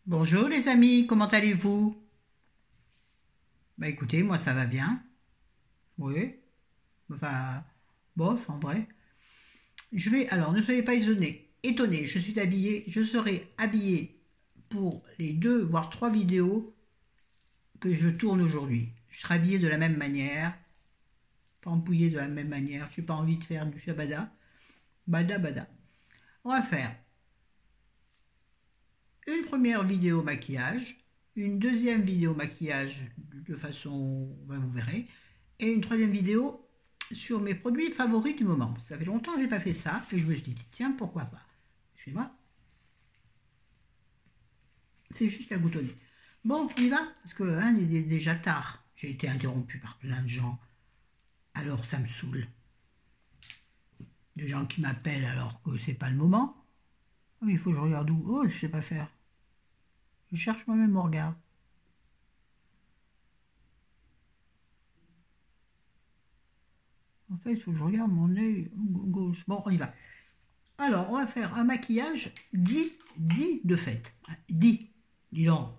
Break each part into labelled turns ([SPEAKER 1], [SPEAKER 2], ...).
[SPEAKER 1] Bonjour les amis, comment allez-vous? Bah écoutez, moi ça va bien. Oui, enfin, bof en vrai. Alors ne soyez pas étonnés, je serai habillé pour les deux voire trois vidéos que je tourne aujourd'hui. Je serai habillé de la même manière, pas empouillé de la même manière. Je n'ai pas envie de faire du shabada, bada bada. On va faire une première vidéo maquillage, une deuxième vidéo maquillage de façon, ben, vous verrez, et une troisième vidéo sur mes produits favoris du moment. Ça fait longtemps que je n'ai pas fait ça, et je me suis dit, tiens, pourquoi pas. Excusez-moi, c'est juste à goutonner. Bon, on y va, parce que il est déjà tard. J'ai été interrompu par plein de gens, alors ça me saoule. Des gens qui m'appellent alors que c'est pas le moment. Oh, il faut que je regarde où. Oh, je sais pas faire. Je cherche moi-même mon regard. En fait, il faut que je regarde mon œil gauche. Bon, on y va. Alors, on va faire un maquillage dit de fait. Dis donc.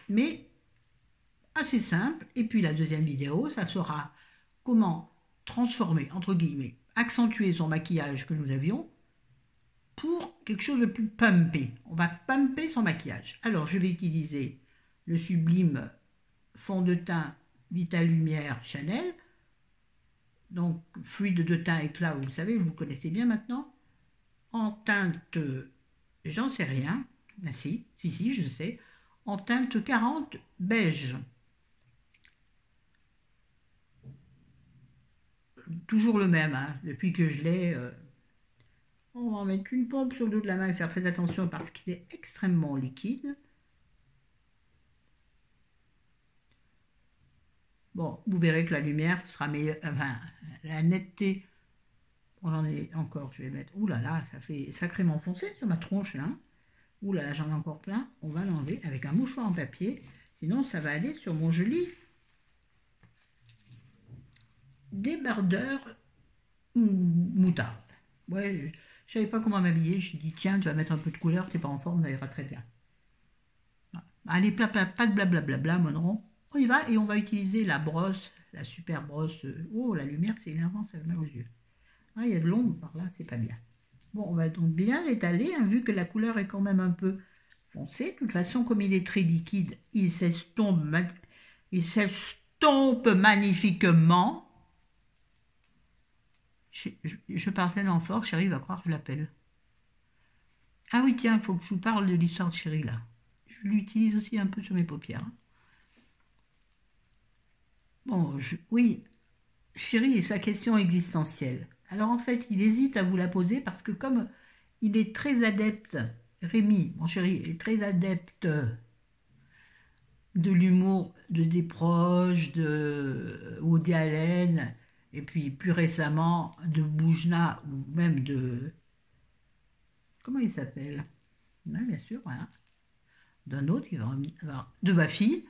[SPEAKER 1] Mais assez simple. Et puis la deuxième vidéo, ça sera comment transformer, entre guillemets, accentuer son maquillage que nous avions pour quelque chose de plus pumpé. On va pumper son maquillage. Alors, je vais utiliser le sublime fond de teint Vita Lumière Chanel. Donc, fluide de teint éclat, vous le savez, vous le connaissez bien maintenant. En teinte, j'en sais rien. Ah, si, je sais. En teinte 40 beige. Toujours le même, hein, depuis que je l'ai. On va en mettre une pompe sur le dos de la main et faire très attention parce qu'il est extrêmement liquide. Bon, vous verrez que la lumière sera meilleure, enfin, la netteté. On en est encore, je vais mettre. Ouh là là, ça fait sacrément foncé sur ma tronche là. Ouh là là, j'en ai encore plein. On va l'enlever avec un mouchoir en papier. Sinon, ça va aller sur mon joli débardeur moutarde. Ouais, je savais pas comment m'habiller. Je dis tiens, tu vas mettre un peu de couleur, t'es pas en forme, ça ira très bien. Allez, pas de blablabla, Monron. On y va et on va utiliser la brosse, la super brosse. Oh, la lumière, c'est énervant, ça fait mal aux yeux. Ah, il y a de l'ombre par là, c'est pas bien. Bon, on va donc bien l'étaler, hein, vu que la couleur est quand même un peu foncée. De toute façon, comme il est très liquide, il s'estompe magnifiquement. Je parle tellement fort, Chérie va croire que je l'appelle. Ah oui, tiens, il faut que je vous parle de l'histoire de Chérie, là. Je l'utilise aussi un peu sur mes paupières. Hein. Bon, oui, Chérie et sa question existentielle. Alors en fait, il hésite à vous la poser parce que comme il est très adepte, Rémi, mon chéri, est très adepte de l'humour de des proches, de Woody Allen, et puis plus récemment de Boujna, ou même de... Comment il s'appelle? Oui, bien sûr, voilà. D'un autre, de ma fille.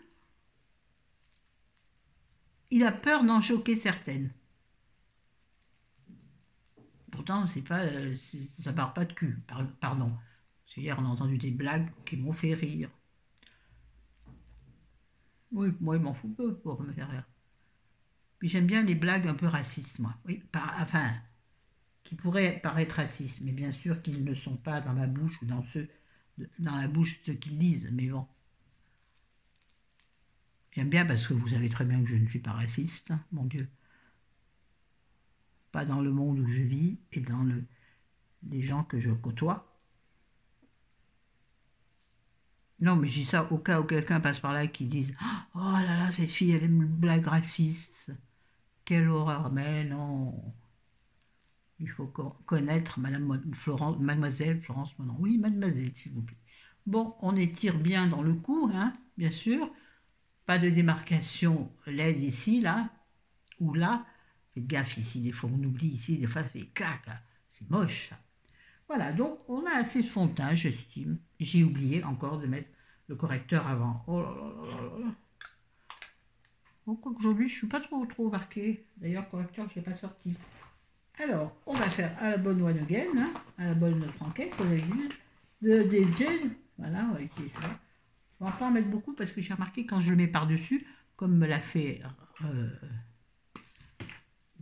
[SPEAKER 1] Il a peur d'en choquer certaines. Pourtant, c'est pas, ça part pas de cul, pardon. Hier, on a entendu des blagues qui m'ont fait rire. Oui, moi, il m'en fout peu pour me faire rire. Puis j'aime bien les blagues un peu racistes, moi. Oui, enfin, qui pourraient paraître racistes, mais bien sûr qu'ils ne sont pas dans ma bouche ou dans la bouche de ceux qu'ils disent, mais bon. J'aime bien parce que vous savez très bien que je ne suis pas raciste, hein, mon Dieu. Pas dans le monde où je vis et dans les gens que je côtoie. Non, mais je dis ça au cas où quelqu'un passe par là et qui dise « Oh là là, cette fille, elle aime une blague raciste. Quelle horreur. » Mais non. Il faut connaître mademoiselle Florence Monon. Oui, mademoiselle, s'il vous plaît. Bon, on étire bien dans le cou, hein, bien sûr. Pas de démarcation laide ici, là, ou là. Faites gaffe ici, des fois on oublie ici, des fois ça fait clac, là. C'est moche, ça. Voilà, donc on a assez de fond de teint, j'estime. J'ai oublié encore de mettre le correcteur avant. Oh là là là là là. Bon, quoi qu'aujourd'hui, je ne suis pas trop marquée. D'ailleurs, correcteur, je ne l'ai pas sorti. Alors, on va faire à la bonne one again, hein, à la bonne franquette, on a vu, de gel. Voilà, on va utiliser ça. On va pas en mettre beaucoup parce que j'ai remarqué quand je le mets par-dessus, comme me l'a fait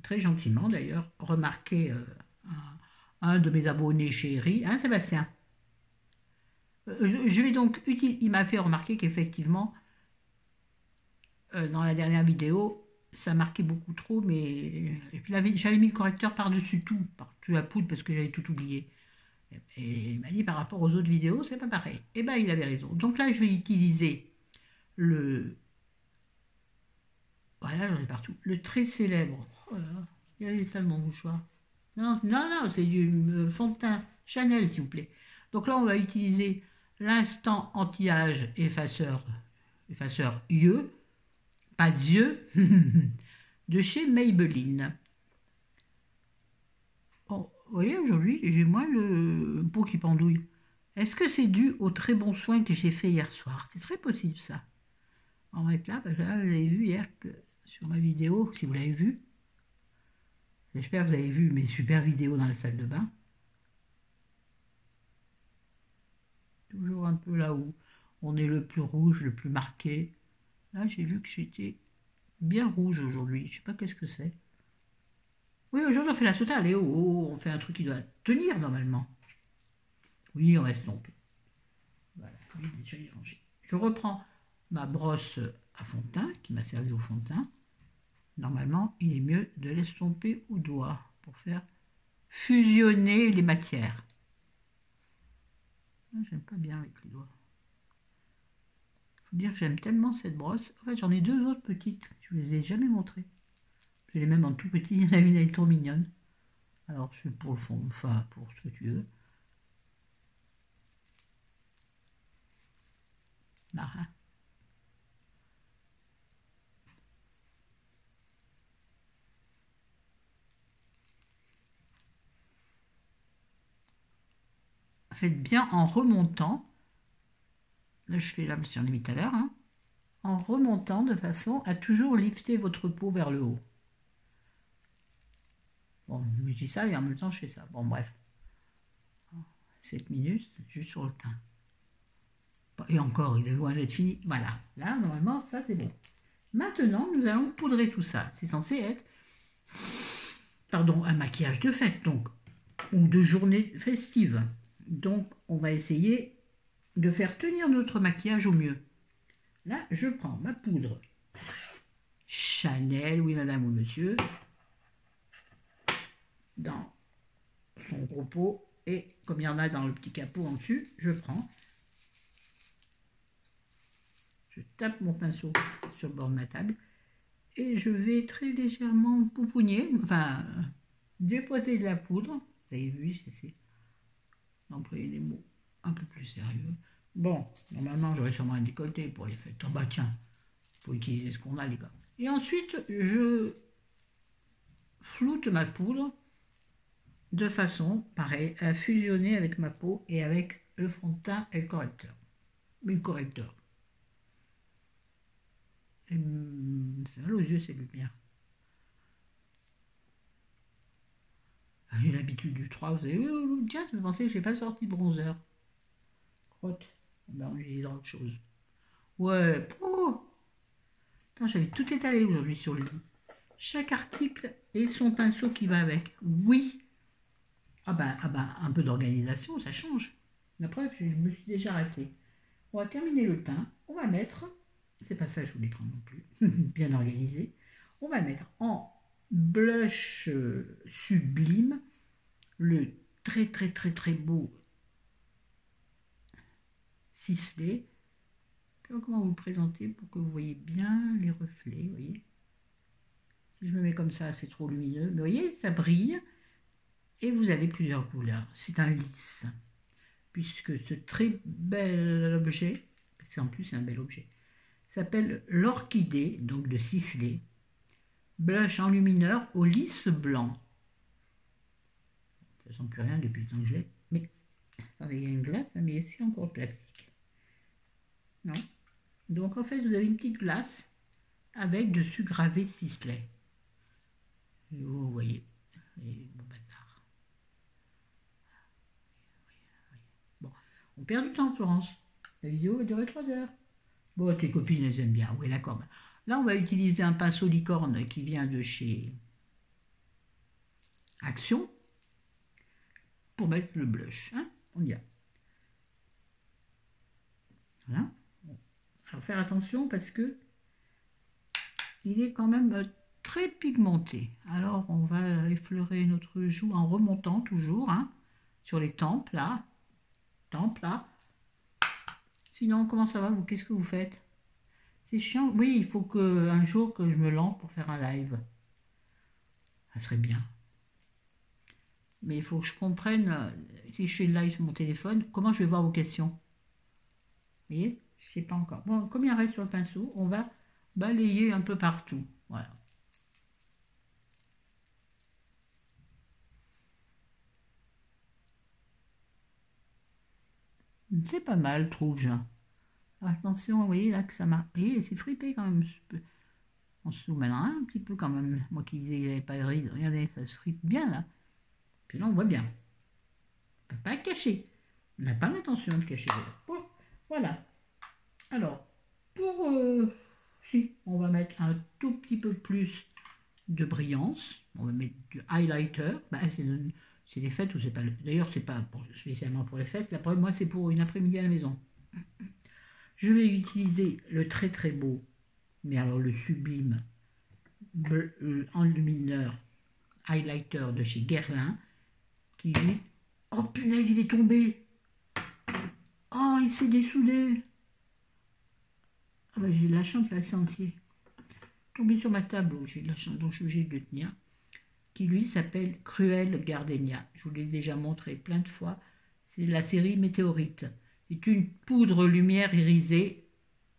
[SPEAKER 1] très gentiment d'ailleurs, remarquer un de mes abonnés chéris, hein Sébastien. Je vais donc utiliser, il m'a fait remarquer qu'effectivement, dans la dernière vidéo, ça marquait beaucoup trop, mais et puis j'avais mis le correcteur par-dessus tout, par-dessus la poudre parce que j'avais tout oublié. Et il m'a dit par rapport aux autres vidéos, c'est pas pareil. Et ben il avait raison. Donc là, je vais utiliser le, voilà, j'en ai partout, le très célèbre. Oh là là, il y a l'état de mon mouchoir. Non, non, non, c'est du fond de teint Chanel, s'il vous plaît. Donc là, on va utiliser l'instant anti-âge effaceur IE, pas yeux, de chez Maybelline. Oh, vous voyez, aujourd'hui, j'ai moins le peau qui pendouille. Est-ce que c'est dû aux très bons soins que j'ai fait hier soir? C'est très possible, ça. On va être là, parce que là, vous avez vu hier que sur ma vidéo, si vous l'avez vu, j'espère que vous avez vu mes super vidéos dans la salle de bain. Toujours un peu là où on est le plus rouge, le plus marqué. Là, j'ai vu que j'étais bien rouge aujourd'hui. Je sais pas qu'est-ce que c'est. Oui, aujourd'hui, on fait la totale. Et on fait un truc qui doit tenir normalement. Oui, on va se tromper. Voilà, lui, déjà, il est rangé. Je reprends ma brosse à fond de teint qui m'a servi au fond de teint. Normalement, il est mieux de l'estomper au doigt pour faire fusionner les matières. J'aime pas bien avec les doigts. Faut dire que j'aime tellement cette brosse. En fait, j'en ai deux autres petites. Je ne les ai jamais montrées. Je les ai même en tout petit. Il y en a une, elle est trop mignonne. Alors, c'est pour le fond, enfin, pour ce que tu veux. Marin. Faites bien en remontant. Là, je fais là, parce qu'on a mis tout à l'heure. Hein, en remontant de façon à toujours lifter votre peau vers le haut. Bon, je dis ça et en même temps, je fais ça. Bon, bref. 7 minutes, juste sur le teint. Et encore, il est loin d'être fini. Voilà. Là, normalement, ça, c'est bon. Maintenant, nous allons poudrer tout ça. C'est censé être, pardon, un maquillage de fête, donc, ou de journée festive. Donc, on va essayer de faire tenir notre maquillage au mieux. Là, je prends ma poudre Chanel, oui madame ou monsieur, dans son gros pot, et comme il y en a dans le petit capot en dessus, je prends, je tape mon pinceau sur le bord de ma table, et je vais très légèrement poupougner, enfin, déposer de la poudre. Vous avez vu, j'essaie d'employer des mots un peu plus sérieux. Bon, normalement, j'aurais sûrement un décolleté pour les fêtes. Oh bah tiens, faut utiliser ce qu'on a, les gars. Et ensuite, je floute ma poudre de façon, pareil, à fusionner avec ma peau et avec le fond de teint et le correcteur. Mais le correcteur. Il me fait mal aux yeux, cette lumière. J'ai l'habitude du 3, vous avez tiens, je me pensais que je n'ai pas sorti de bronzer. Crotte. Ben, on utilisera autre chose. Ouais, oh. Attends, j'avais tout étalé aujourd'hui sur le lit. Chaque article et son pinceau qui va avec. Oui. Ah ben, un peu d'organisation, ça change. La preuve, je me suis déjà arrêtée. On va terminer le teint. On va mettre, c'est pas ça que je voulais prendre non plus, bien organisé. On va mettre en blush sublime le très très très très beau ciselé. Comment vous le présenter pour que vous voyez bien les reflets, vous voyez. Si je me mets comme ça, c'est trop lumineux. Mais vous voyez, ça brille. Et vous avez plusieurs couleurs. C'est un lisse. Puisque ce très bel objet, parce qu'en plus c'est un bel objet, s'appelle l'orchidée, donc de ciselé. Blush enlumineur au lisse blanc. Ça ne sent plus rien depuis le temps que je l'ai. Mais, attendez, il y a une glace, mais ici encore le plastique. Non. Donc en fait, vous avez une petite glace avec dessus gravé ciselé. Et vous voyez, et bon bazar. Bon, on perd du temps, Florence. La vidéo va durer 3 heures. Bon, tes copines, elles aiment bien. Oui, d'accord. Là, on va utiliser un pinceau licorne qui vient de chez Action pour mettre le blush. Hein, on y va. Voilà. Alors, faire attention parce que il est quand même très pigmenté. Alors, on va effleurer notre joue en remontant toujours, hein, sur les tempes, là. Tempes, là. Sinon, comment ça va, vous? Qu'est-ce que vous faites? C'est chiant. Oui, il faut un jour que je me lance pour faire un live. Ça serait bien. Mais il faut que je comprenne, si je fais le live sur mon téléphone, comment je vais voir vos questions. Vous voyez? Je ne sais pas encore. Bon, comme il reste sur le pinceau, on va balayer un peu partout. Voilà. C'est pas mal, trouve-je. Attention, vous voyez là que ça marque. Vous voyez, c'est fripé quand même. On se soumènera un petit peu quand même. Moi qui disais qu'il n'y avait pas de rides, regardez, ça se fripe bien là. Puis là, on voit bien. On ne peut pas cacher. On n'a pas l'intention de cacher. Bon, voilà. Alors, si, on va mettre un tout petit peu plus de brillance. On va mettre du highlighter. Bah, c'est les fêtes ou c'est pas. D'ailleurs, c'est pas spécialement pour les fêtes. Là, moi, c'est pour une après-midi à la maison. Je vais utiliser le très très beau, mais alors le sublime enlumineur highlighter de chez Guerlain, qui lui... Oh punaise, il est tombé. Oh, il s'est dessoudé. Ah bah, j'ai de la chance de la sentier. Tombé sur ma table, j'ai de la chance, donc je suis obligée de le tenir. Qui lui s'appelle Cruel Gardenia. Je vous l'ai déjà montré plein de fois. C'est la série Météorite. C'est une poudre lumière irisée.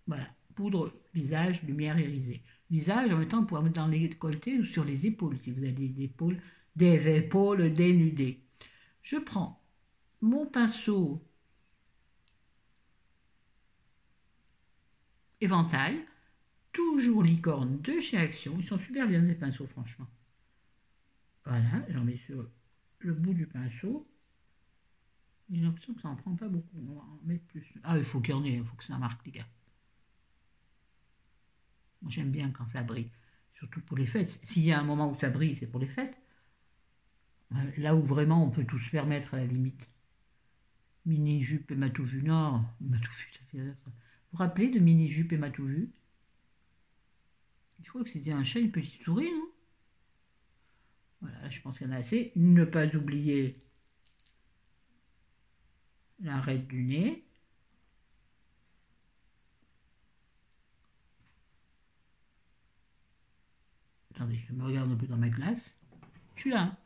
[SPEAKER 1] Voilà, poudre visage, lumière irisée. Visage, en même temps, vous pouvez mettre dans les décolletés ou sur les épaules, si vous avez des épaules dénudées. Je prends mon pinceau éventail, toujours licorne de chez Action. Ils sont super bien ces pinceaux, franchement. Voilà, j'en mets sur le bout du pinceau. J'ai l'impression que ça n'en prend pas beaucoup. On va en mettre plus. Ah, il faut qu'il y en ait, il faut que ça marque, les gars. Moi, j'aime bien quand ça brille, surtout pour les fêtes. S'il y a un moment où ça brille, c'est pour les fêtes. Là où vraiment on peut tout se permettre à la limite. Mini-jupe et matou-vu. Non, matou-vu, ça fait rire ça. Vous vous rappelez de mini-jupe et matou-vu? Je crois que c'était un chat, une petite souris, non? Voilà, je pense qu'il y en a assez. Ne pas oublier l'arête du nez. Attendez, je me regarde un peu dans ma glace. Je suis là, hein.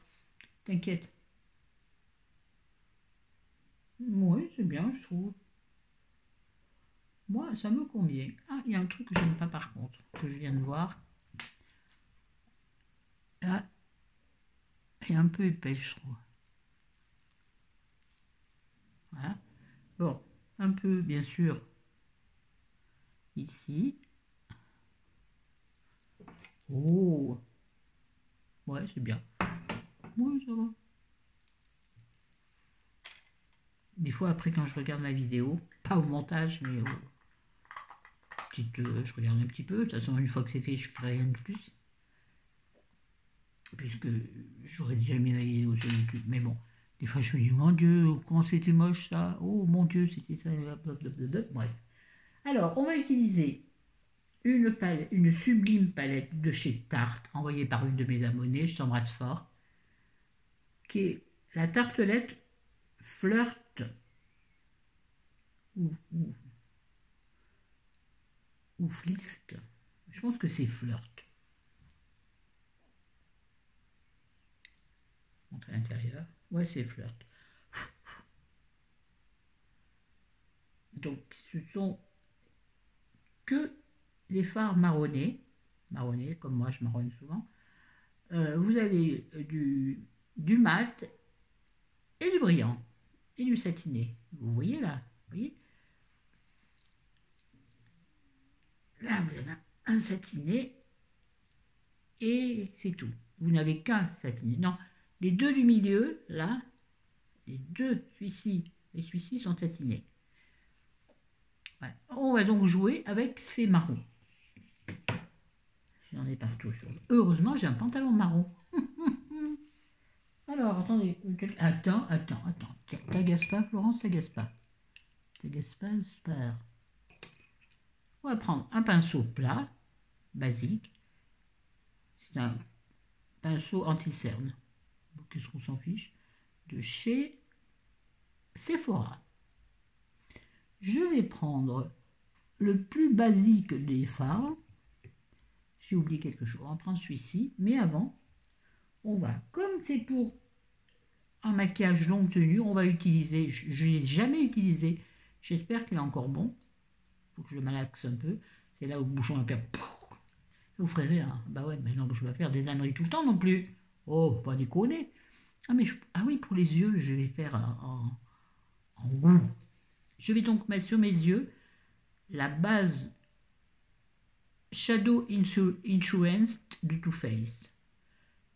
[SPEAKER 1] T'inquiète. Oui, c'est bien, je trouve. Moi, ça me convient. Ah, il y a un truc que je n'aime pas par contre, que je viens de voir. Là, il est un peu épais, je trouve. Voilà. Bon, un peu, bien sûr, ici. Oh, ouais, c'est bien. Oui, ça va. Des fois, après, quand je regarde ma vidéo, pas au montage, mais je regarde un petit peu. De toute façon, une fois que c'est fait, je ne ferai rien de plus. Puisque j'aurais déjà mis ma vidéo sur YouTube. Mais bon, des fois, je me dis, mon Dieu, comment c'était moche ça. Oh, mon Dieu, c'était ça. Bref. Alors, on va utiliser une sublime palette de chez Tarte, envoyée par une de mes abonnées, je t'embrasse fort, qui est la tartelette Flirt ou Flisk. Je pense que c'est Flirt. Montrer l'intérieur. Ouais, c'est Flirt. Donc, ce sont que les fards marronnés, comme moi je marronne souvent. Vous avez du mat et du brillant et du satiné. Vous voyez là, vous voyez là, vous avez un satiné et c'est tout. Vous n'avez qu'un satiné. Non, les deux du milieu, là, les deux, celui-ci et celui-ci sont satinés. Ouais. On va donc jouer avec ces marrons. J'en ai partout sur le... Heureusement, j'ai un pantalon marron. Alors, attendez. Attends. T'agace pas, Florence, t'agace pas. T'agace pas, j'espère. On va prendre un pinceau plat, basique. C'est un pinceau anti-cerne. Qu'est-ce qu'on s'en fiche? De chez Sephora. Je vais prendre le plus basique des fards. J'ai oublié quelque chose. On va prendre celui-ci. Mais avant, on va, comme c'est pour un maquillage longue tenue, on va utiliser, je ne l'ai jamais utilisé, j'espère qu'il est encore bon. Il faut que je le malaxe un peu. C'est là où le bouchon va faire... Vous ferez rire. Bah ouais, mais non, je vais pas faire des âneries tout le temps non plus. Oh, pas déconner. Ah oui, pour les yeux, je vais faire en roux. Je vais donc mettre sur mes yeux la base Shadow Insurance de Too Faced.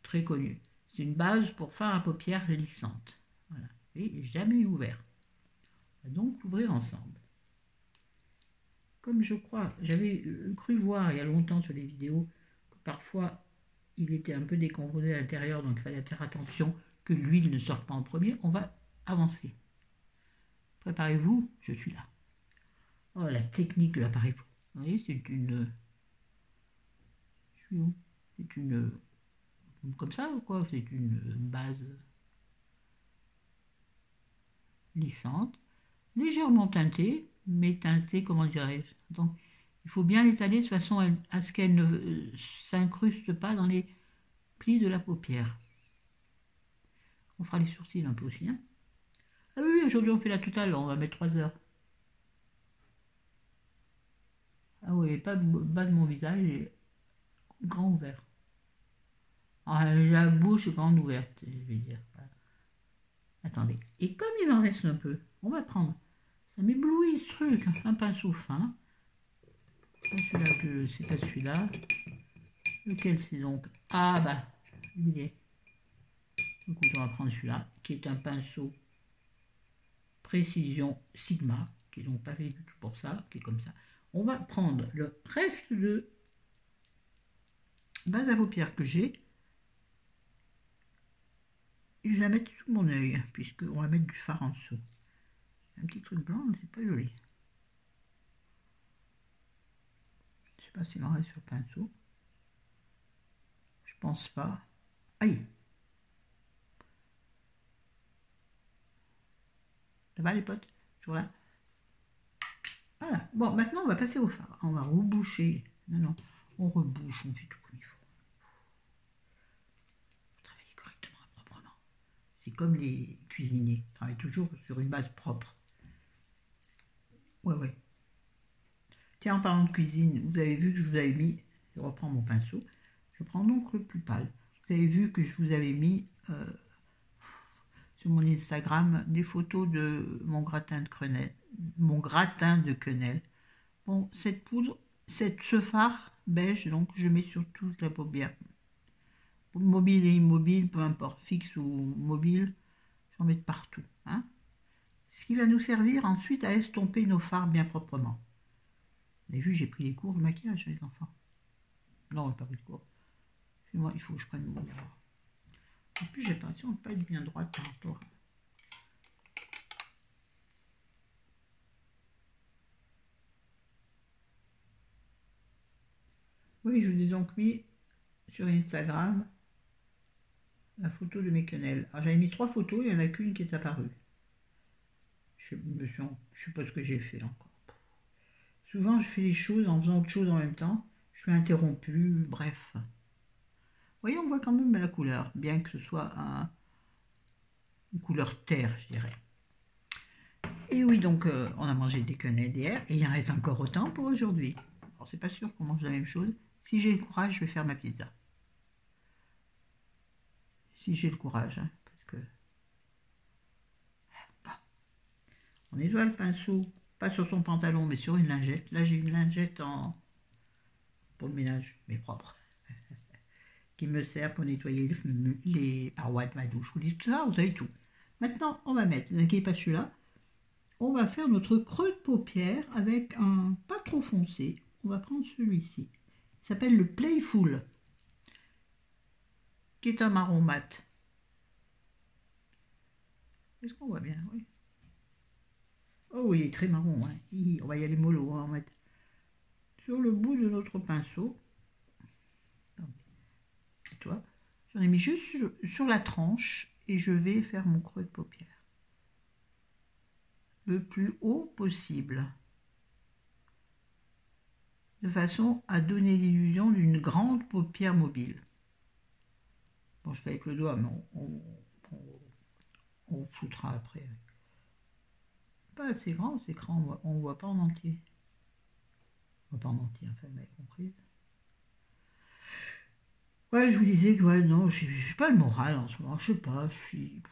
[SPEAKER 1] Très connu. C'est une base pour fard à paupières lissante. Voilà. Et jamais ouvert. On va donc l'ouvrir ensemble. Comme je crois, j'avais cru voir il y a longtemps sur les vidéos que parfois il était un peu décomposé à l'intérieur, donc il fallait faire attention que l'huile ne sorte pas en premier. On va avancer. Préparez-vous, je suis là. Oh, la technique de l'appareil. Vous voyez, c'est une... Je suis où? C'est une... Comme ça ou quoi? C'est une base lissante, légèrement teintée, mais teintée, comment dirais-je? Donc, il faut bien l'étaler de façon à ce qu'elle ne s'incruste pas dans les plis de la paupière. On fera les sourcils un peu aussi. Hein. Ah oui, aujourd'hui on fait la totale, on va mettre 3 heures. Ah oui, pas de bas de mon visage, grand ouvert. Ah, la bouche est grande ouverte, je vais dire. Attendez. Et comme il m'en reste un peu, on va prendre. Ça m'éblouit ce truc. Un pinceau fin. Pas celui-là que c'est pas celui-là. Lequel c'est donc? Ah bah, il est. Du coup, on va prendre celui-là, qui est un pinceau précision Sigma, qui est donc pas fait du tout pour ça, qui est comme ça. On va prendre le reste de base à paupières que j'ai. Et je vais la mettre sous mon œil, puisqu'on va mettre du fard en dessous. Un petit truc blanc, mais c'est pas joli. Je sais pas s'il m'en reste sur le pinceau. Je pense pas. Aïe! Ça va les potes? Toujours là? Voilà. Bon, maintenant on va passer au fard. On va reboucher. Non, on rebouche, on fait tout comme il faut. Faut travailler correctement, proprement. C'est comme les cuisiniers. Ils travaillent toujours sur une base propre. Ouais. Tiens, en parlant de cuisine, vous avez vu que je vous avais mis, je reprends mon pinceau, je prends donc le plus pâle. Vous avez vu que je vous avais mis sur mon Instagram des photos de mon gratin de quenelle. Bon, cette poudre, ce fard beige, donc je mets sur toute la paupière. Mobile et immobile, peu importe, fixe ou mobile, j'en mets de partout. Hein. Ce qui va nous servir ensuite à estomper nos fards bien proprement. Vous avez vu, j'ai pris les cours de maquillage, les enfants. Non, on n'a pas pris de cours. Moi, il faut que je prenne mon miroir. En plus, j'ai l'impression de ne pas être bien droite par rapport. Oui, je vous ai donc mis sur Instagram la photo de mes quenelles. Alors, j'avais mis 3 photos, il n'y en a qu'une qui est apparue. Je ne sais pas ce que j'ai fait encore. Souvent, je fais les choses en faisant autre chose en même temps. Je suis interrompue, bref. Vous voyez, on voit quand même la couleur, bien que ce soit une couleur terre, je dirais. Et oui, donc, on a mangé des quenelles d'hier, et il en reste encore autant pour aujourd'hui. Alors, c'est pas sûr qu'on mange la même chose. Si j'ai le courage, je vais faire ma pizza. Si j'ai le courage, hein, parce que... Bon. On nettoie le pinceau, pas sur son pantalon, mais sur une lingette. Là, j'ai une lingette pour le ménage, mais propre, qui me sert pour nettoyer les parois de ma douche. Je vous dis tout ça, vous avez tout. Maintenant, on va mettre, ne inquiétez pas celui-là, on va faire notre creux de paupière avec un pas trop foncé. On va prendre celui-ci. Il s'appelle le Playful, qui est un marron mat. Est-ce qu'on voit bien? Oui. Oh oui, il est très marron. Hein. On va y aller mollo. On va mettre sur le bout de notre pinceau. Toi, j'en ai mis juste sur la tranche et je vais faire mon creux de paupière le plus haut possible, de façon à donner l'illusion d'une grande paupière mobile. Bon, je fais avec le doigt, mais on foutera après. Pas assez grand, c'est grand, on ne voit pas en entier. On voit pas en entier, enfin, vous m'avez compris. Ouais, je vous disais que ouais, non, je n'ai pas le moral en ce moment, je sais pas, je suis...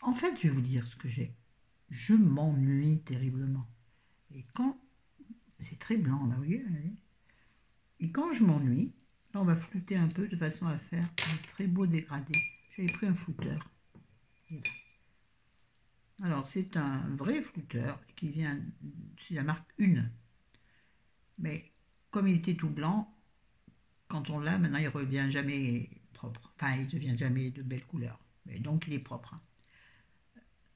[SPEAKER 1] En fait, je vais vous dire ce que j'ai. Je m'ennuie terriblement. Et quand... C'est très blanc, là, vous voyez. Et quand je m'ennuie, là, on va flouter un peu de façon à faire un très beau dégradé. J'avais pris un flouteur. Alors, c'est un vrai flouteur qui vient... C'est la marque Une. Mais comme il était tout blanc, quand on l'a, maintenant, il revient jamais propre. Enfin, il ne devient jamais de belle couleur. Mais donc, il est propre.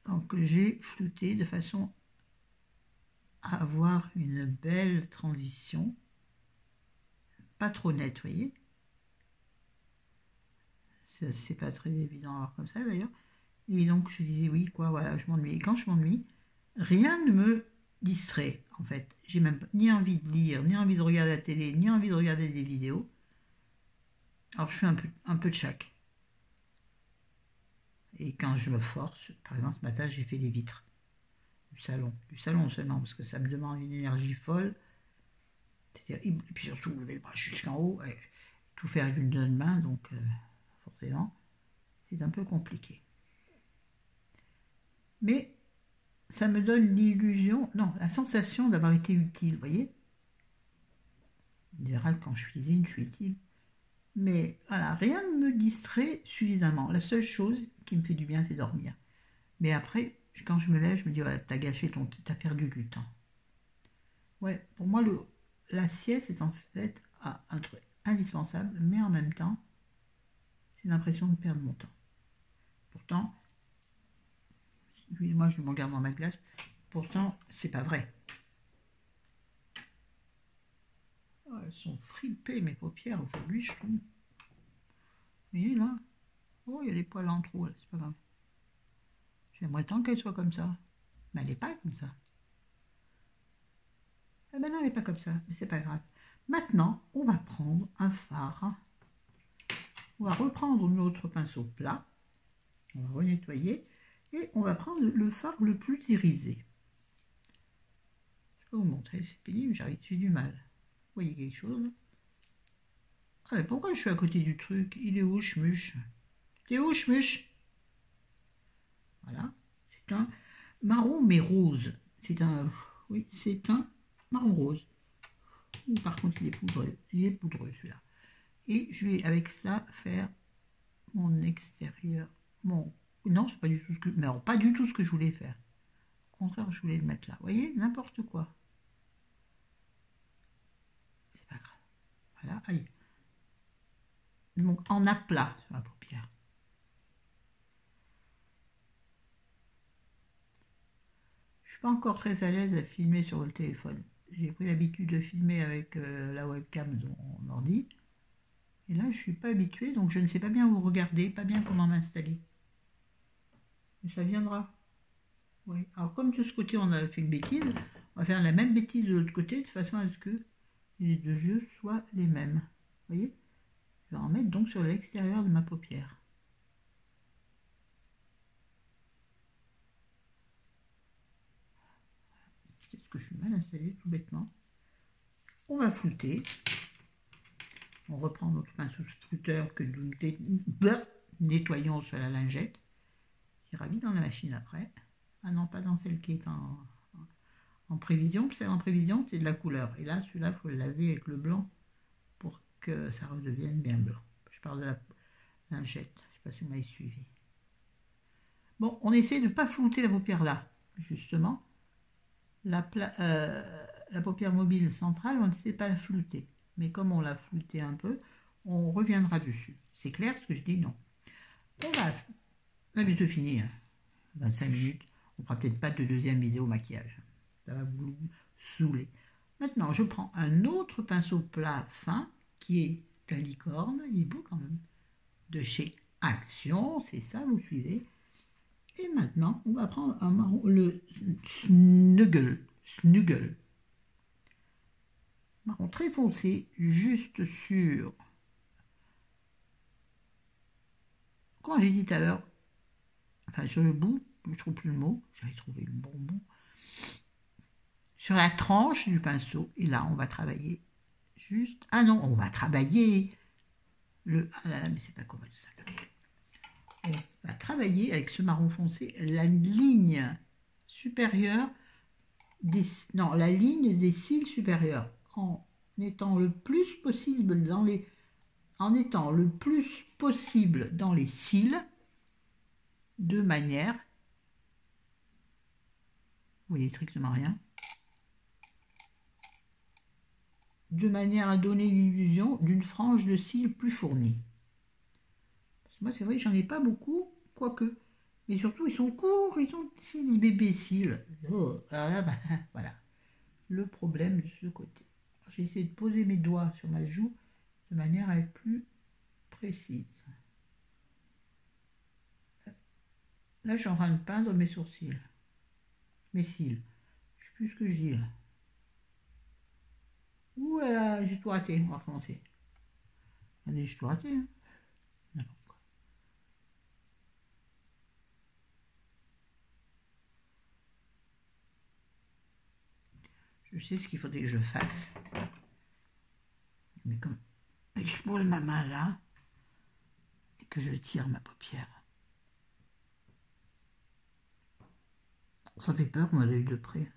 [SPEAKER 1] Donc, j'ai flouté de façon à avoir une belle transition. Pas trop nette, vous voyez. C'est pas très évident à voir comme ça, d'ailleurs. Et donc, je disais, oui, quoi, voilà, je m'ennuie. Et quand je m'ennuie, rien ne me distrait, en fait. J'ai même ni envie de lire, ni envie de regarder la télé, ni envie de regarder des vidéos. Alors, je fais un peu de chaque. Et quand je me force, par exemple, ce matin, j'ai fait les vitres du salon seulement, parce que ça me demande une énergie folle. Et puis surtout, lever le bras jusqu'en haut, et tout faire d'une seule main, donc forcément, c'est un peu compliqué. Mais ça me donne l'illusion, non, la sensation d'avoir été utile, vous voyez. En général, quand je cuisine, je suis utile. Mais voilà, rien ne me distrait suffisamment. La seule chose qui me fait du bien, c'est dormir. Mais après, quand je me lève, je me dis, ouais, t'as gâché t'as perdu du temps. Ouais, pour moi, la sieste est en fait un truc indispensable, mais en même temps, j'ai l'impression de perdre mon temps. Pourtant, moi je me regarde dans ma glace, pourtant, c'est pas vrai. Oh, elles sont fripées, mes paupières, aujourd'hui, je trouve. Vous voyez là? Oh, il y a des poils en trop, c'est pas grave. J'aimerais tant qu'elle soit comme ça. Mais elle n'est pas comme ça. Eh ben non, elle n'est pas comme ça, mais c'est pas grave. Maintenant, on va prendre un fard. On va reprendre notre pinceau plat. On va renettoyer. Et on va prendre le fard le plus irisé. Je peux vous montrer, c'est pénible, j'ai du mal. Vous voyez quelque chose? Ah, mais pourquoi je suis à côté du truc? Il est où, Schmuch? T'es où, Schmuch? Voilà. C'est un marron mais rose. C'est un... Oui, c'est un marron rose. Par contre, il est poudreux. Il est poudreux, celui-là. Et je vais, avec ça, faire mon extérieur. Mon... Non, c'est pas du tout ce que... Non, pas du tout ce que je voulais faire. Au contraire, je voulais le mettre là. Vous voyez, n'importe quoi. C'est pas grave. Voilà, allez. Donc, en aplat sur la paupière. Je suis pas encore très à l'aise à filmer sur le téléphone. J'ai pris l'habitude de filmer avec la webcam de mon ordi. Et là, je suis pas habituée, donc je ne sais pas bien vous regarder, pas bien comment m'installer. Mais ça viendra. Oui. Alors, comme de ce côté, on a fait une bêtise, on va faire la même bêtise de l'autre côté, de façon à ce que les deux yeux soient les mêmes. Vous voyez? Je vais en mettre donc sur l'extérieur de ma paupière. Peut-être que je suis mal installée, tout bêtement. On va flouter. On reprend notre pinceau flouteur que nous nettoyons sur la lingette. Qui ravit dans la machine après. Ah non, pas dans celle qui est en prévision. Celle en prévision, c'est de la couleur. Et là, celui-là, il faut le laver avec le blanc pour que ça redevienne bien blanc. Je parle de la lingette. Je ne sais pas si vous m'avez suivi. Bon, on essaie de ne pas flouter la paupière là, justement. La paupière mobile centrale, on essaie de pas la flouter. Mais comme on l'a flouté un peu, on reviendra dessus. C'est clair ce que je dis? Non. On va... Là, bientôt fini, hein. 25 minutes. On ne fera peut-être pas de deuxième vidéo maquillage. Ça va vous saouler. Maintenant, je prends un autre pinceau plat fin, qui est un licorne. Il est beau quand même. De chez Action, c'est ça, vous suivez. Et maintenant, on va prendre un marron, le Snuggle. Marron très foncé, juste sur... Comment j'ai dit tout à l'heure, enfin sur le bout, je ne trouve plus le mot, j'avais trouvé le bon mot, sur la tranche du pinceau, et là on va travailler juste... Ah non, on va travailler le... Ah là là, mais c'est pas comment ça. On va travailler avec ce marron foncé la ligne supérieure non, la ligne des cils supérieurs en étant le plus possible dans les cils de manière, vous voyez strictement rien, de manière à donner l'illusion d'une frange de cils plus fournie. Moi, c'est vrai, j'en ai pas beaucoup, quoique. Mais surtout, ils sont courts, ils sont des bébés cils. Oh, alors là, ben, voilà. Le problème de ce côté. J'ai essayé de poser mes doigts sur ma joue de manière à être plus précise. Là, je suis en train de peindre mes sourcils. Mes cils. Je sais plus ce que je dis là. Ouh là là, j'ai tout raté. On va recommencer. Allez, j'ai tout raté. Hein. Je sais ce qu'il faudrait que je fasse. Mais comme je pose ma main là et que je tire ma paupière. Ça fait peur, moi, l'œil de près.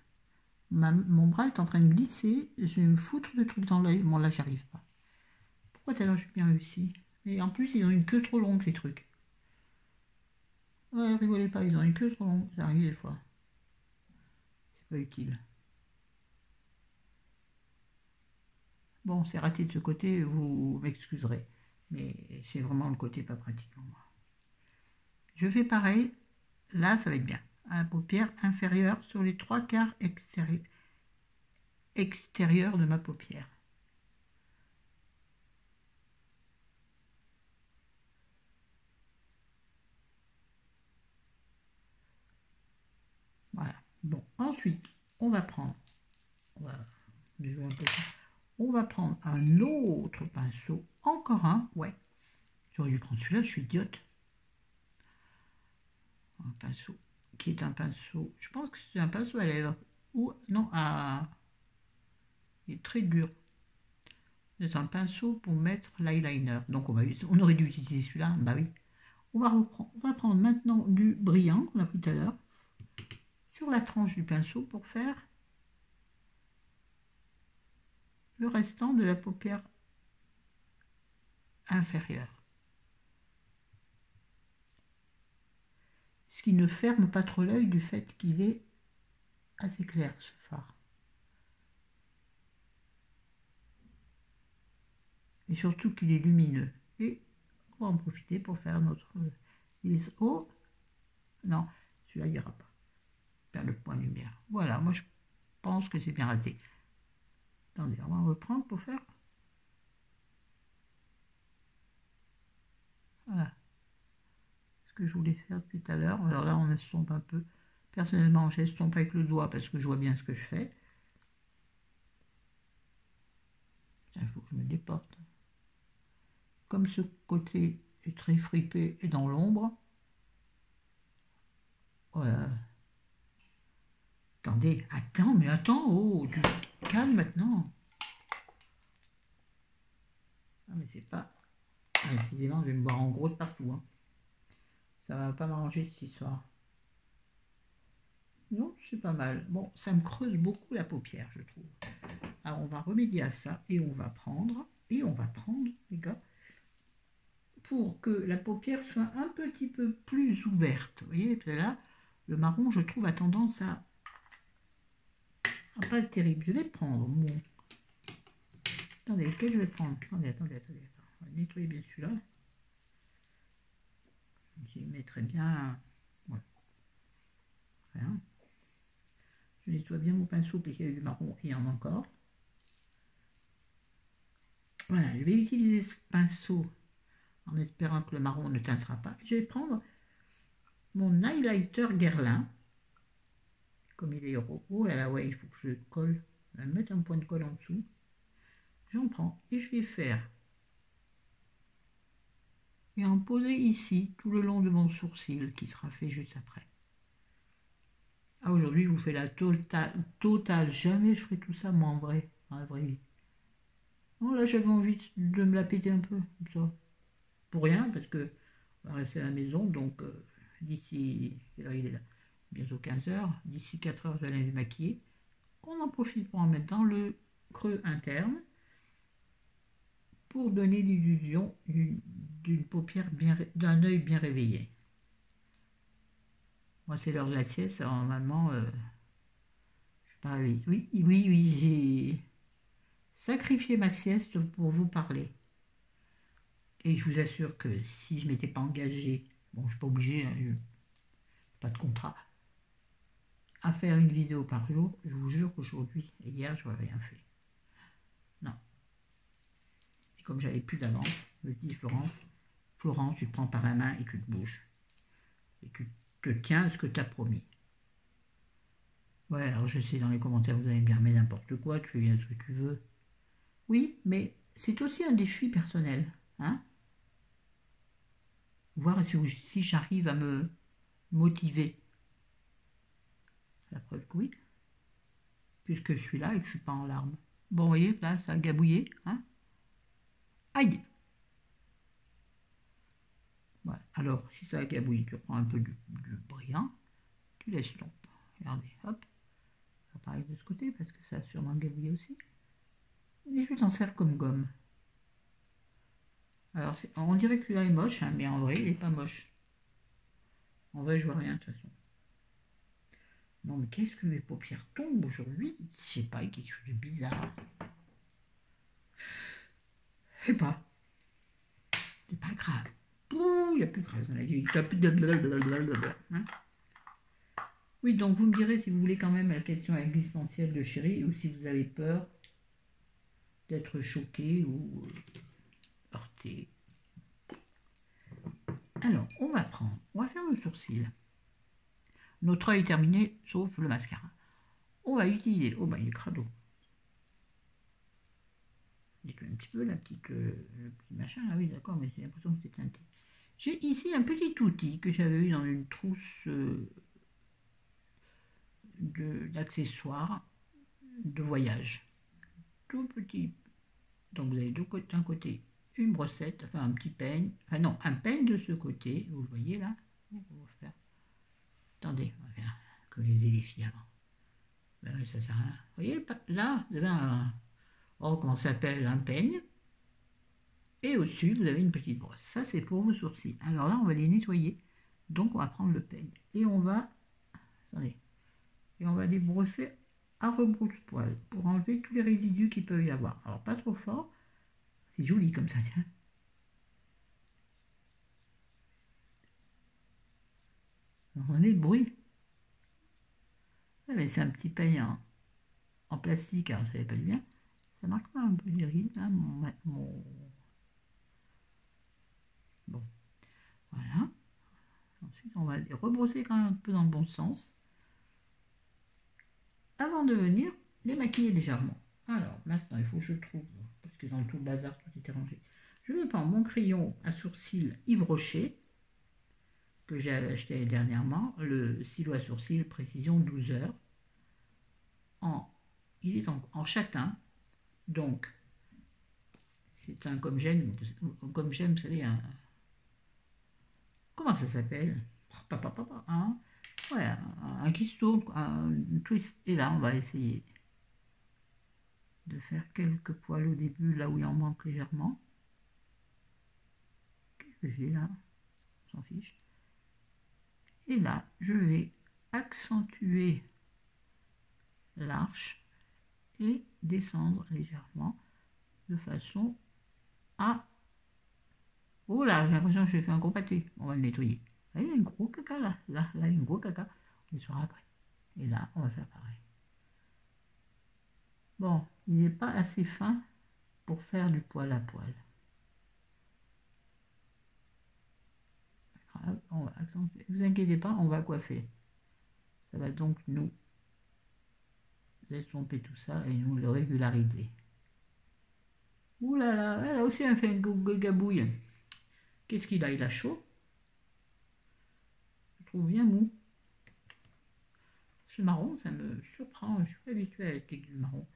[SPEAKER 1] Mon bras est en train de glisser. Je vais me foutre de trucs dans l'œil. Bon, là, j'y arrive pas. Pourquoi tout à l'heure, j'ai bien réussi? Et en plus, ils ont une queue trop longue, ces trucs. Ouais, rigolez pas, ils ont une queue trop longue. Ça arrive des fois. C'est pas utile. Bon, c'est raté de ce côté, vous m'excuserez. Mais c'est vraiment le côté pas pratique pour moi. Je fais pareil. Là, ça va être bien. À la paupière inférieure sur les 3/4 extérieurs de ma paupière. Voilà. Bon, ensuite, on va prendre... On va prendre un autre pinceau. Encore un, ouais. J'aurais dû prendre celui-là, je suis idiote. Un pinceau qui est un pinceau... Je pense que c'est un pinceau à lèvres. Ou, non, à... Il est très dur. C'est un pinceau pour mettre l'eyeliner. Donc on aurait dû utiliser celui-là. Bah oui. On va prendre maintenant du brillant qu'on a pris tout à l'heure sur la tranche du pinceau pour faire le restant de la paupière inférieure. Ce qui ne ferme pas trop l'œil du fait qu'il est assez clair ce fard. Et surtout qu'il est lumineux. Et on va en profiter pour faire notre ISO. Non, celui-là il n'ira pas. Faire le point de lumière. Voilà, moi je pense que c'est bien raté. Attendez, on va reprendre pour faire. Voilà. Ce que je voulais faire depuis tout à l'heure. Alors là, on estompe un peu. Personnellement, j'estompe avec le doigt parce que je vois bien ce que je fais. Il faut que je me déporte. Comme ce côté est très fripé et dans l'ombre. Voilà. Attendez, attends, oh, tu te calmes maintenant. Ah, mais c'est pas... Ah, décidément, je vais me boire en gros de partout. Hein. Ça va pas m'arranger cette histoire. Non, c'est pas mal. Bon, ça me creuse beaucoup la paupière, je trouve. Alors, on va remédier à ça et on va prendre, les gars, pour que la paupière soit un petit peu plus ouverte. Vous voyez, parce que là, le marron, je trouve, a tendance à pas être terrible. Je vais prendre mon... Attendez, lequel je vais prendre? Attendez. On va nettoyer bien celui-là. J'y mettrai bien... Voilà. Voilà. Je nettoie bien mon pinceau, parce qu'il y a eu du marron, il y en a encore. Voilà, je vais utiliser ce pinceau en espérant que le marron ne teintera pas. Je vais prendre mon highlighter Guerlain. Comme il est haut. Oh là là, ouais, il faut que je colle. Je vais mettre un point de colle en dessous. J'en prends et je vais faire et en poser ici tout le long de mon sourcil qui sera fait juste après. Ah, aujourd'hui je vous fais la totale. Jamais je ferai tout ça moi en vrai, dans la vraie vie. Oh là, j'avais envie de me la péter un peu comme ça. Pour rien, parce que on va rester à la maison, donc d'ici, quelle heure il est là? Bientôt 15 heures. D'ici 4 heures, je vais aller me maquiller. On en profite pour en mettre dans le creux interne pour donner l'illusion d'une paupière bien, d'un œil bien réveillé. Moi, c'est l'heure de la sieste, alors normalement, je suis pas réveillée. Oui, j'ai sacrifié ma sieste pour vous parler. Et je vous assure que si je m'étais pas engagée, bon, je suis pas obligée, hein, pas de contrat, à faire une vidéo par jour, je vous jure qu'aujourd'hui et hier, je n'aurais rien fait. Non. Et comme j'avais plus d'avance, je me dis Florence, tu te prends par la main et tu te bouges. Et tu te tiens à ce que tu as promis. Ouais, alors je sais, dans les commentaires, vous allez me dire, mais n'importe quoi, tu fais bien ce que tu veux. Oui, mais c'est aussi un défi personnel. Hein, voir si j'arrive à me motiver. La preuve que oui, puisque je suis là et que je ne suis pas en larmes. Bon, vous voyez, là, ça a gabouillé. Hein, aïe! Voilà. Alors, si ça a gabouillé, tu prends un peu du brillant, tu laisses tomber. Regardez, hop. Ça pareil de ce côté, parce que ça a sûrement gabouillé aussi. Et je t'en sers comme gomme. Alors, on dirait que celui-là est moche, hein, mais en vrai, il n'est pas moche. En vrai, je vois rien de toute façon. Non, mais qu'est-ce que mes paupières tombent aujourd'hui? Je sais pas, il y a quelque chose de bizarre. Je sais pas. C'est pas grave. Il n'y a plus grave dans la vie. Hein, oui, donc vous me direz si vous voulez quand même la question existentielle de Chéri ou si vous avez peur d'être choqué ou heurté. Alors, on va faire le sourcil. Notre œil est terminé, sauf le mascara. On va utiliser, oh ben il est crado. Dites-le un petit peu, le petit machin, ah oui d'accord, mais j'ai l'impression que c'est teinté. J'ai ici un petit outil que j'avais eu dans une trousse d'accessoires de voyage. Tout petit. Donc vous avez d'un côté une brossette, enfin un petit peigne, enfin non, un peigne de ce côté, vous voyez là. On va faire. Attendez, on va faire comme ils faisaient les filles avant. Ben, ça sert à rien. Vous voyez, là, vous avez comment ça s'appelle, un peigne. Et au-dessus, vous avez une petite brosse. Ça, c'est pour vos sourcils. Alors là, on va les nettoyer. Donc, on va prendre le peigne. Et on va... Attendez. Et on va les brosser à rebrousse-poil pour enlever tous les résidus qu'il peut y avoir. Alors, pas trop fort. C'est joli comme ça, tiens. Entendez le bruit? C'est un petit peigne en plastique, alors ça n'est pas bien. Ça marque pas un peu les rides, hein, mon... Bon, voilà. Ensuite, on va les rebrosser quand même un peu dans le bon sens. Avant de venir les maquiller légèrement. Alors, maintenant, il faut que je trouve, parce que dans tout le bazar, tout était rangé. Je vais prendre mon crayon à sourcils Yves Rocher, que j'ai acheté dernièrement, le stylo à sourcils Précision 12 heures. Il est en châtain, donc c'est un comme j'aime, vous savez, comment ça s'appelle, hein, ouais, un qui se tourne, un twist. Et là, on va essayer de faire quelques poils au début, là où il en manque légèrement. que j'ai là, on s'en fiche. Et là, je vais accentuer l'arche et descendre légèrement de façon à... Oh là, j'ai l'impression que j'ai fait un gros pâté. On va le nettoyer. Là, il y a un gros caca là. Là, il y a un gros caca. On le saura après. Et là, on va faire pareil. Bon, il n'est pas assez fin pour faire du poil à poil. On va accentuer. Ne vous inquiétez pas, on va coiffer. Ça va donc nous estomper tout ça et nous le régulariser. Ouh là là, elle a aussi fait un gabouille. Qu'est-ce qu'il a? Il a chaud. Je trouve bien mou. Ce marron, ça me surprend. Je suis pas habituée avec du marron.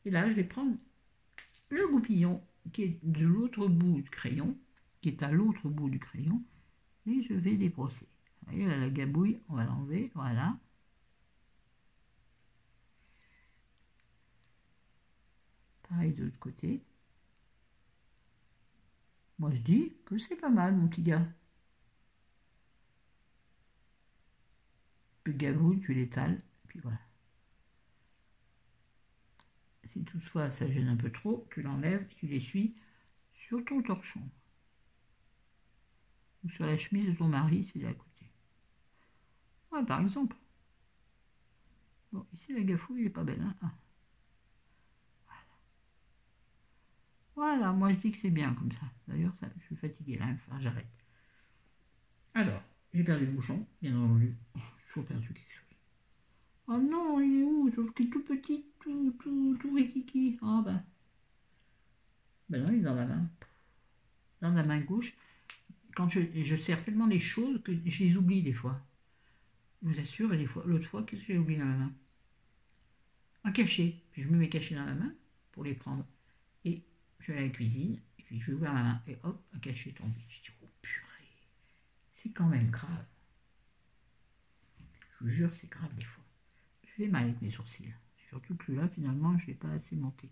[SPEAKER 1] Et là, je vais prendre le goupillon qui est de l'autre bout du crayon, qui est à l'autre bout du crayon, et je vais les brosser. Vous voyez, là, la gabouille, on va l'enlever. Voilà. Pareil de l'autre côté. Moi, je dis que c'est pas mal, mon petit gars. Puis gabouille, tu l'étales, puis voilà. Si toutefois ça gêne un peu trop, tu l'enlèves, tu l'essuies sur ton torchon. Ou sur la chemise de ton mari, s'il est à côté. Ouais, par exemple. Bon, ici, la gafouille, il n'est pas belle. Hein. Ah. Voilà, moi je dis que c'est bien comme ça. D'ailleurs, je suis fatiguée là, enfin, j'arrête. Alors, j'ai perdu le bouchon, bien entendu. J'ai toujours perdu quelque chose. Oh non, il est où? Sauf qu'il est tout petit, tout rikiki. Ah ben. Ben non, il est dans la main. Dans la main gauche. Quand je sers tellement les choses que je les oublie des fois. Je vous assure, et l'autre fois, qu'est-ce que j'ai oublié dans la main? Un cachet. Puis je me mets caché dans la main pour les prendre. Et je vais à la cuisine, et puis je vais ouvrir la main, et hop, un cachet est tombé. Je dis, oh purée, c'est quand même grave. Je vous jure, c'est grave des fois. Je vais mal avec mes sourcils. Surtout que là, finalement, je ne l'ai pas assez monté.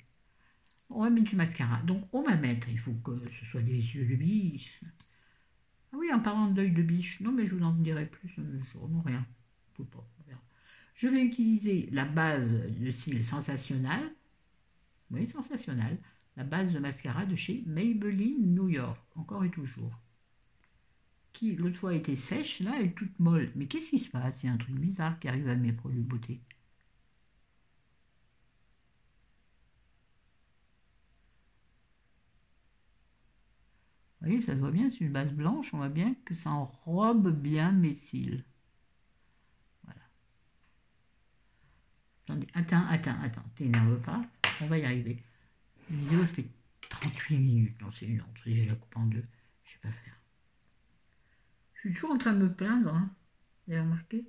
[SPEAKER 1] On va mettre du mascara. Donc, on va mettre, il faut que ce soit des yeux de biche. Ah oui, en parlant d'œil de biche, non, mais je vous en dirai plus un jour, non, rien. Pas, je vais utiliser la base de cils Sensationnel. Oui, Sensationnel. La base de mascara de chez Maybelline New York, encore et toujours. Qui, l'autre fois, était sèche, là, elle est toute molle. Mais qu'est-ce qui se passe? Il y a un truc bizarre qui arrive à mes produits de beauté. Vous voyez, ça se voit bien, c'est une base blanche, on voit bien que ça enrobe bien mes cils. Voilà. Attends, t'énerve pas, on va y arriver. La vidéo, elle fait 38 minutes, non, c'est une entrée, je la coupe en deux, je sais pas faire. Je suis toujours en train de me plaindre, hein. Vous avez remarqué? Il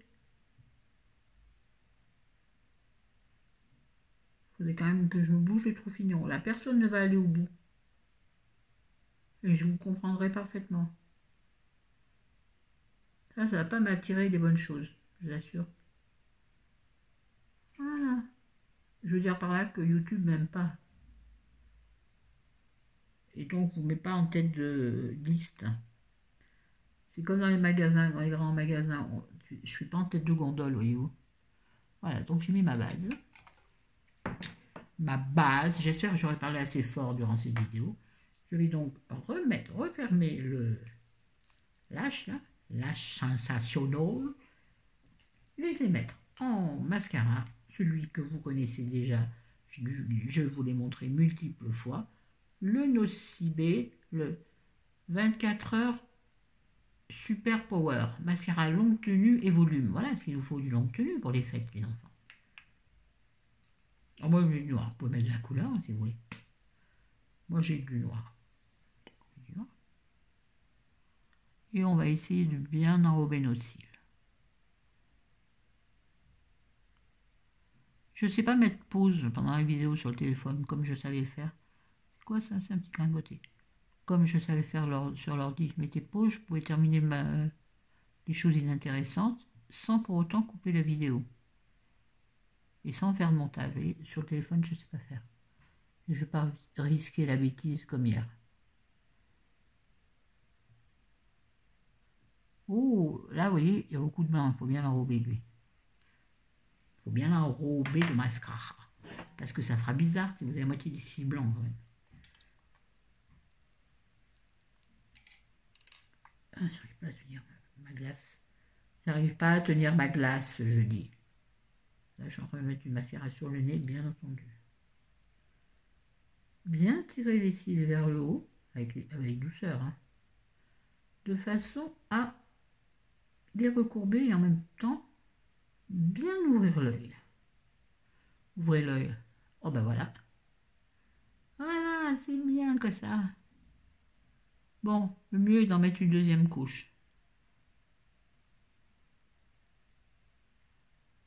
[SPEAKER 1] faudrait quand même que je me bouge les trous fignons. La personne ne va aller au bout. Et je vous comprendrai parfaitement. Ça ne va pas m'attirer des bonnes choses, je vous assure. Voilà. Je veux dire par là que YouTube m'aime pas. Et donc, vous ne met pas en tête de liste. C'est comme dans les magasins, dans les grands magasins. Je ne suis pas en tête de gondole, voyez-vous. Voilà, donc j'ai mis ma base. Ma base, j'espère que j'aurai parlé assez fort durant cette vidéo. Je vais donc refermer le lâche là, lâche sensationnel. Et je vais mettre en mascara, celui que vous connaissez déjà, je vous l'ai montré multiples fois, le Nocibé, le 24 heures Super Power, mascara longue tenue et volume. Voilà ce qu'il nous faut, du longue tenue pour les fêtes, les enfants. Alors moi, j'ai du noir, vous pouvez mettre de la couleur hein, si vous voulez. Moi, j'ai du noir. Et on va essayer de bien enrober nos cils. Je ne sais pas mettre pause pendant la vidéo sur le téléphone comme je savais faire. C'est quoi ça? C'est un petit grain de beauté. Comme je savais faire sur l'ordi, je mettais pause, je pouvais terminer les choses inintéressantes sans pour autant couper la vidéo. Et sans faire de montage. Et sur le téléphone, je ne sais pas faire. Et je ne vais pas risquer la bêtise comme hier. Oh, là, vous voyez, il y a beaucoup de blanc. Il faut bien l'enrober, lui. Il faut bien l'enrober de mascara. Parce que ça fera bizarre si vous avez la moitié des cils blancs, quand même. Ah, j'arrive pas à tenir ma glace. J'arrive pas à tenir ma glace, je dis. Là, je suis en train de mettre une mascara sur le nez, bien entendu. Bien tirer les cils vers le haut, avec douceur, hein, de façon à les recourber et en même temps bien ouvrir l'œil. Ouvrez l'œil. Oh ben voilà. Voilà, c'est bien que ça. Bon, le mieux est d'en mettre une deuxième couche.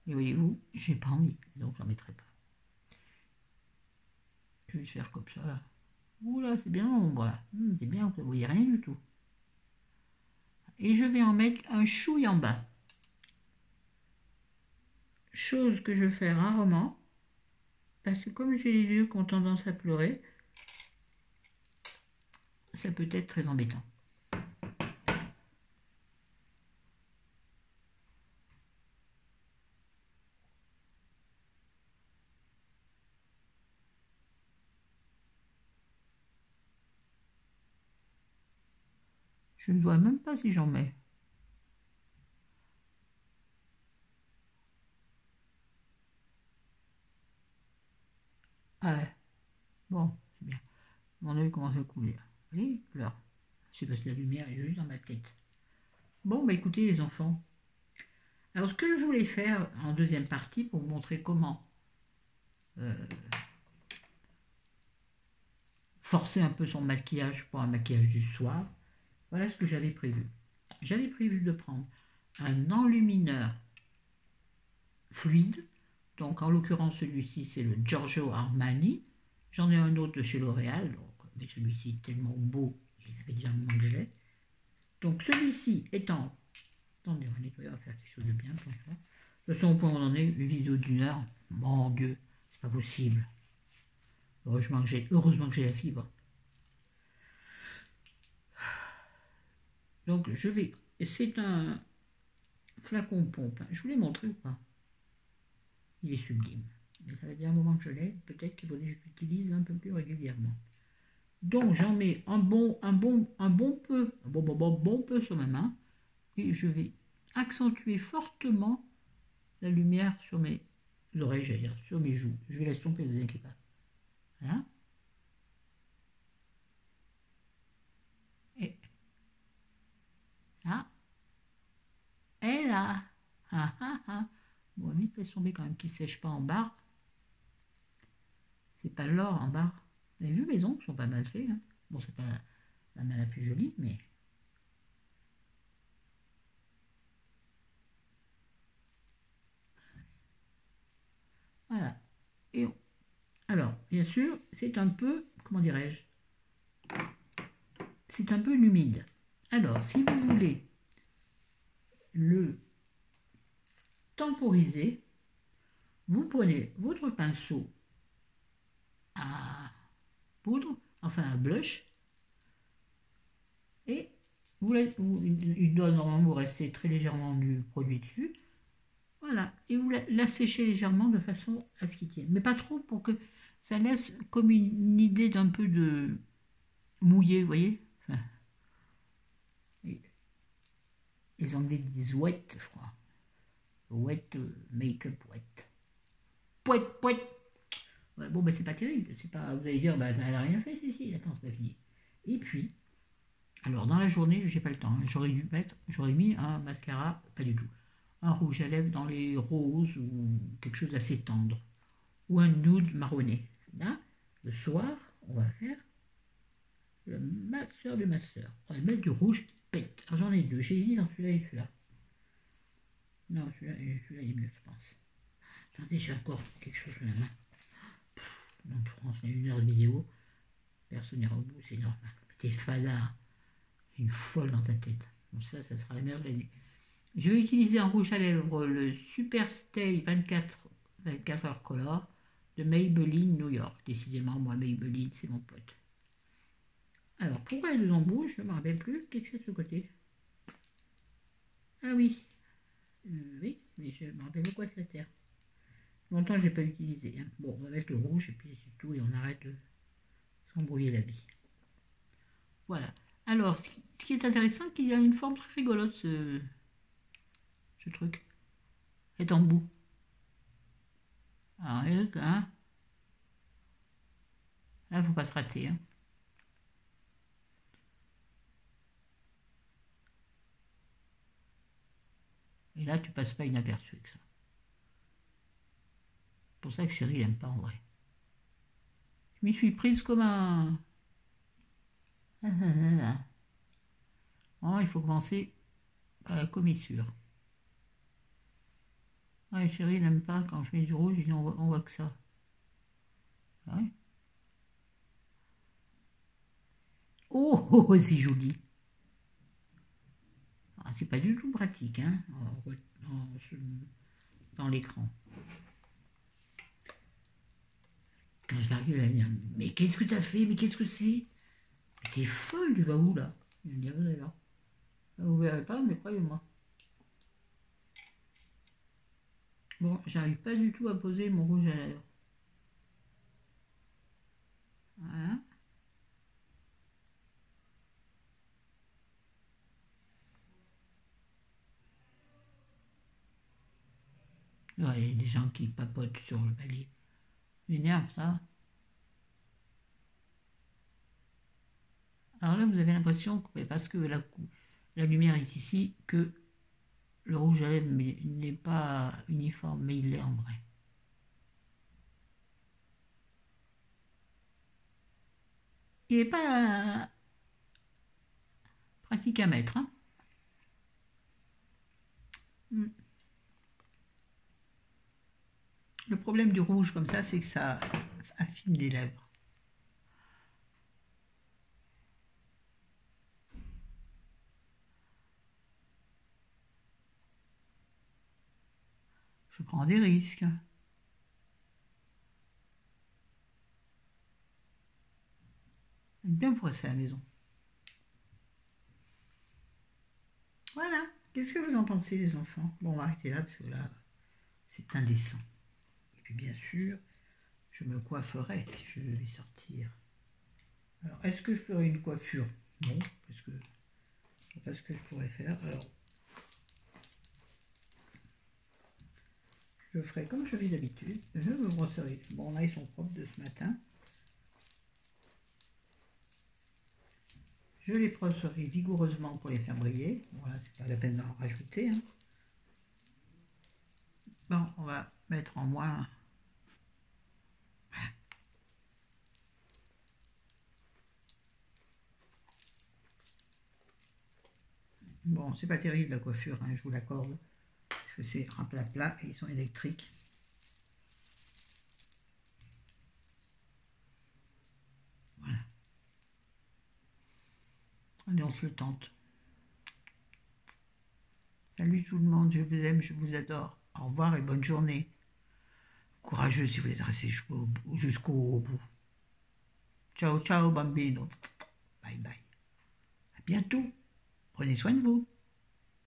[SPEAKER 1] Et voyez-vous, j'ai pas envie, donc j'en mettrai pas. Je vais le faire comme ça, là. Oula, c'est bien l'ombre, là. C'est bien, vous ne voyez rien du tout. Et je vais en mettre un chouille en bas. Chose que je fais rarement, parce que comme j'ai les yeux qui ont tendance à pleurer, ça peut être très embêtant. Je ne vois même pas si j'en mets. Ah, bon, c'est bien. Mon œil commence à couler. Vous voyez, il pleure. C'est parce que la lumière est juste dans ma tête. Bon, bah écoutez les enfants. Alors ce que je voulais faire en deuxième partie pour vous montrer comment forcer un peu son maquillage pour un maquillage du soir, voilà ce que j'avais prévu. J'avais prévu de prendre un enlumineur fluide, donc en l'occurrence celui-ci c'est le Giorgio Armani. J'en ai un autre de chez L'Oréal, mais celui-ci est tellement beau, il avait déjà un moment que je l'ai. Donc celui-ci étant... Attendez, on va nettoyer, on va faire quelque chose de bien pour ça. De toute façon, au point où on en est, une vidéo d'une heure, mon Dieu, c'est pas possible. Heureusement que j'ai la fibre. Donc je vais... C'est un flacon pompe. Je vous l'ai montré ou pas? Il est sublime. Mais ça fait déjà un moment que je l'ai. Peut-être qu'il faudrait que je l'utilise un peu plus régulièrement. Donc j'en mets un bon peu sur ma main. Et je vais accentuer fortement la lumière sur mes oreilles, j'allais dire, sur mes joues. Je vais la estomper, ne vous inquiétez pas. Voilà. Et là. Et là. Ah, ah, ah. Bon, vite laisse tomber quand même qu'il ne sèche pas en barre. C'est pas l'or en barre. Vous avez vu, mes ongles sont pas mal faits. Hein. Bon, c'est pas la main la plus jolie, mais... Voilà. Et alors, bien sûr, c'est un peu, comment dirais-je, c'est un peu humide. Alors, si vous voulez le temporiser, vous prenez votre pinceau à poudre, enfin à blush, et il doit normalement vous rester très légèrement du produit dessus. Voilà, et vous la séchez légèrement de façon à ce qu'il tienne. Mais pas trop pour que ça laisse comme une idée d'un peu de mouillé, vous voyez. Enfin, les Anglais disent wet, je crois. Wet, make-up wet. Pouet, pouet. Ouais, bon, ben c'est pas terrible. C'est pas, vous allez dire, bah, elle n'a rien fait, si, attends, c'est pas fini. Et puis, alors dans la journée, j'ai pas le temps. Hein. J'aurais mis un mascara, pas du tout. Un rouge à lèvres dans les roses ou quelque chose d'assez tendre. Ou un nude marronné. Là, le soir, on va faire le masseur du masseur. On va mettre du rouge qui pète. Alors j'en ai deux. J'ai dit dans celui-là et celui-là. Non, celui-là il est mieux, je pense. Attendez, j'ai encore quelque chose sous la main. Non, on a 1 heure de vidéo. Personne n'ira au bout, c'est normal. T'es fada. Une folle dans ta tête. Donc ça sera la meilleure de l'année. Je vais utiliser en rouge à lèvres le Super Stay 24 heures color de Maybelline New York. Décidément, moi, Maybelline, c'est mon pote. Alors, pourquoi les deux embouches? Je ne me rappelle plus. Qu'est-ce qu'il y a de ce côté? Ah oui. Oui, mais je me rappelle pas quoi ça sert. Longtemps, j'ai pas utilisé. Hein. Bon, on va mettre le rouge et puis c'est tout et on arrête de s'embrouiller la vie. Voilà. Alors, ce qui est intéressant, c'est qu'il y a une forme très rigolote, ce truc. Est en bout. Alors, hein, là, faut pas se rater. Hein. Et là, tu passes pas inaperçu avec ça. C'est pour ça que chérie n'aime pas en vrai. Je m'y suis prise comme un... Oh, il faut commencer par la commissure. Ouais, chérie n'aime pas quand je mets du rouge, il dit on voit que ça. Ouais. Oh, oh, oh, c'est joli. Ah, c'est pas du tout pratique, hein, dans l'écran. Quand je l'arrive, elle va dire, mais qu'est-ce que t'as fait? Mais qu'est-ce que c'est? T'es folle, tu vas où là? Je vais dire, vous allez voir. Vous verrez pas, mais croyez-moi. Bon, j'arrive pas du tout à poser mon rouge à lèvres. Voilà. Ouais, il y a des gens qui papotent sur le palier. M'énerve ça. Alors là, vous avez l'impression, parce que la lumière est ici, que le rouge à lèvres n'est pas uniforme, mais il l'est en vrai. Il n'est pas pratique à mettre. Hein. Le problème du rouge comme ça, c'est que ça affine les lèvres. Je prends des risques. J'aime bien pour ça à la maison. Voilà. Qu'est-ce que vous en pensez, les enfants? Bon, on va arrêter là, parce que là, c'est indécent. Et puis, bien sûr, je me coifferai si je devais sortir. Alors, est-ce que je ferai une coiffure? Non, parce que je sais pas ce que je pourrais faire. Alors, je ferai comme je fais d'habitude. Je me brosserai. Bon, là, ils sont propres de ce matin. Je les brosserai vigoureusement pour les faire briller. Voilà, c'est pas la peine d'en rajouter. Hein. Bon, on va mettre en moins. Bon, c'est pas terrible la coiffure, hein, je vous l'accorde. Parce que c'est un plat et ils sont électriques. Voilà. Allez, on se le tente. Salut tout le monde, je vous aime, je vous adore. Au revoir et bonne journée. Courageux si vous êtes restés jusqu'au bout. Ciao, ciao, bambino. Bye bye. À bientôt. Prenez soin de vous.